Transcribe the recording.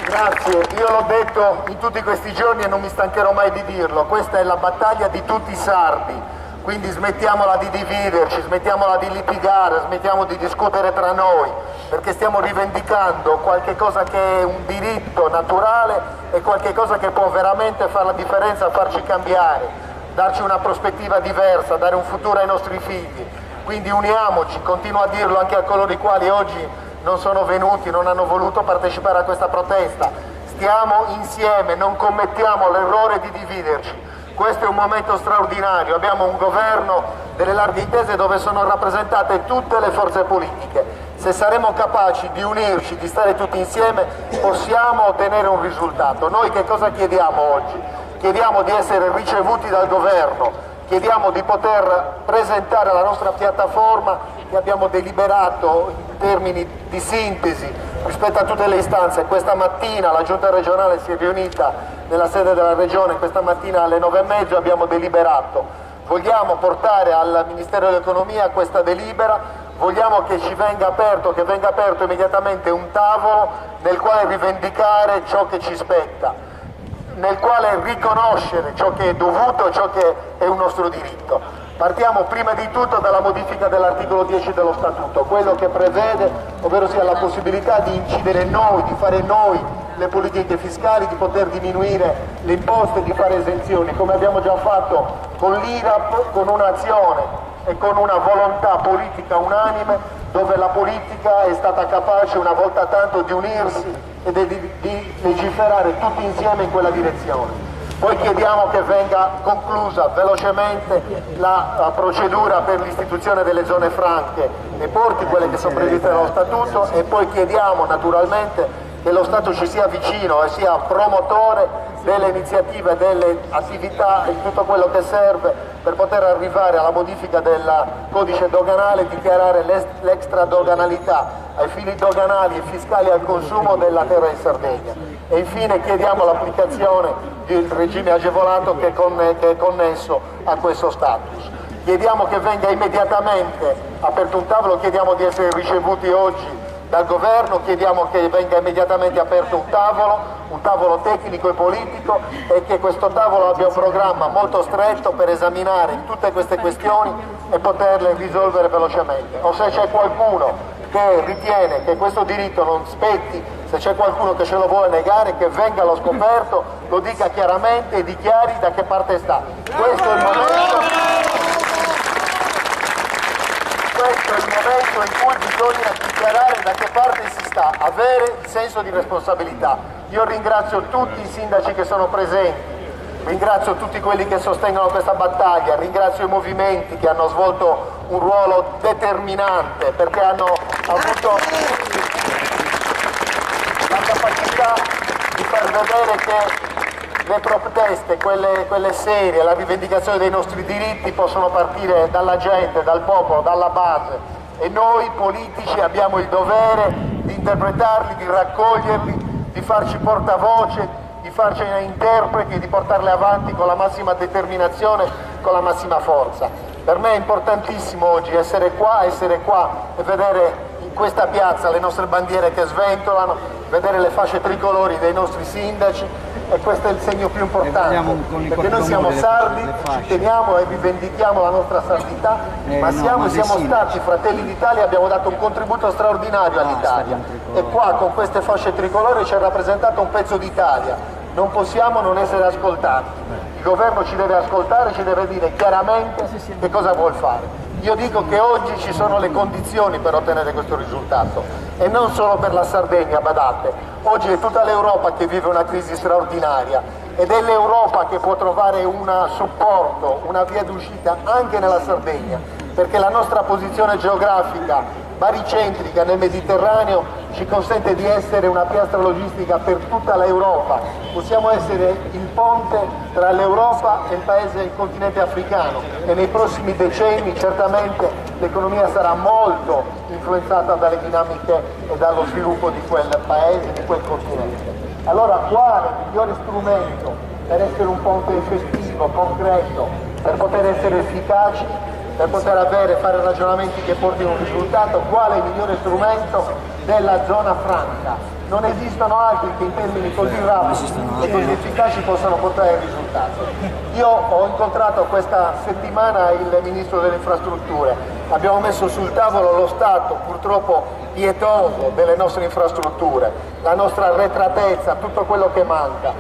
Grazie, io l'ho detto in tutti questi giorni e non mi stancherò mai di dirlo, questa è la battaglia di tutti i sardi, quindi smettiamola di dividerci, smettiamola di litigare, smettiamo di discutere tra noi, perché stiamo rivendicando qualche cosa che è un diritto naturale e qualche cosa che può veramente fare la differenza, farci cambiare, darci una prospettiva diversa, dare un futuro ai nostri figli. Quindi uniamoci, continuo a dirlo anche a coloro i quali oggi non sono venuti, non hanno voluto partecipare a questa protesta. Stiamo insieme, non commettiamo l'errore di dividerci. Questo è un momento straordinario, abbiamo un governo delle larghe intese dove sono rappresentate tutte le forze politiche. Se saremo capaci di unirci, di stare tutti insieme, possiamo ottenere un risultato. Noi che cosa chiediamo oggi? Chiediamo di essere ricevuti dal governo, chiediamo di poter presentare la nostra piattaforma che abbiamo deliberato in termini di sintesi rispetto a tutte le istanze. Questa mattina la Giunta regionale si è riunita nella sede della Regione, questa mattina alle 9:30 abbiamo deliberato. Vogliamo portare al Ministero dell'Economia questa delibera, vogliamo che ci venga aperto, che venga aperto immediatamente un tavolo nel quale rivendicare ciò che ci spetta, nel quale riconoscere ciò che è dovuto e ciò che è un nostro diritto. Partiamo prima di tutto dalla modifica dell'articolo 10 dello Statuto, quello che prevede, ovvero sia la possibilità di incidere noi, di fare noi le politiche fiscali, di poter diminuire le imposte, di fare esenzioni, come abbiamo già fatto con l'IRAP, con un'azione e con una volontà politica unanime, dove la politica è stata capace una volta tanto di unirsi e di legiferare tutti insieme in quella direzione. Poi chiediamo che venga conclusa velocemente la procedura per l'istituzione delle zone franche nei porti, quelle che sono previste dallo Statuto, e poi chiediamo naturalmente che lo Stato ci sia vicino e sia promotore delle iniziative, delle attività e tutto quello che serve per poter arrivare alla modifica del codice doganale e dichiarare l'extradoganalità ai fini doganali e fiscali al consumo della terra in Sardegna. E infine chiediamo l'applicazione del regime agevolato che è connesso a questo status. Chiediamo che venga immediatamente aperto un tavolo, chiediamo di essere ricevuti oggi dal governo, chiediamo che venga immediatamente aperto un tavolo tecnico e politico, e che questo tavolo abbia un programma molto stretto per esaminare tutte queste questioni e poterle risolvere velocemente. O se c'è qualcuno che ritiene che questo diritto non spetti, se c'è qualcuno che ce lo vuole negare, che venga allo scoperto, lo dica chiaramente e dichiari da che parte sta. Questo è il momento in cui bisogna dichiarare da che parte si sta, avere senso di responsabilità. Io ringrazio tutti i sindaci che sono presenti, ringrazio tutti quelli che sostengono questa battaglia, ringrazio i movimenti che hanno svolto un ruolo determinante perché hanno avuto la capacità di far vedere che le proteste, quelle serie, la rivendicazione dei nostri diritti possono partire dalla gente, dal popolo, dalla base, e noi politici abbiamo il dovere di interpretarli, di raccoglierli, di farci portavoce, di farcene interpreti, di portarle avanti con la massima determinazione, con la massima forza. Per me è importantissimo oggi essere qua e vedere in questa piazza le nostre bandiere che sventolano, vedere le fasce tricolori dei nostri sindaci, e questo è il segno più importante, perché noi siamo sardi, ci teniamo e rivendichiamo la nostra sardità, ma siamo stati Fratelli d'Italia, abbiamo dato un contributo straordinario all'Italia, e qua con queste fasce tricolori ci ha rappresentato un pezzo d'Italia, non possiamo non essere ascoltati. Il governo ci deve ascoltare, ci deve dire chiaramente che cosa vuol fare. Io dico che oggi ci sono le condizioni per ottenere questo risultato, e non solo per la Sardegna, badate. Oggi è tutta l'Europa che vive una crisi straordinaria, ed è l'Europa che può trovare un supporto, una via d'uscita anche nella Sardegna, perché la nostra posizione geografica baricentrica nel Mediterraneo ci consente di essere una piastra logistica per tutta l'Europa. Possiamo essere il ponte tra l'Europa e il continente africano, e nei prossimi decenni certamente l'economia sarà molto influenzata dalle dinamiche e dallo sviluppo di quel paese, di quel continente. Allora quale migliore strumento per essere un ponte effettivo, concreto, per poter essere efficaci, per poter fare ragionamenti che portino un risultato, quale migliore strumento della zona franca. Non esistono altri che in termini così rapidi e così efficaci possano portare il risultato. Io ho incontrato questa settimana il Ministro delle Infrastrutture, abbiamo messo sul tavolo lo stato purtroppo pietoso delle nostre infrastrutture, la nostra arretratezza, tutto quello che manca.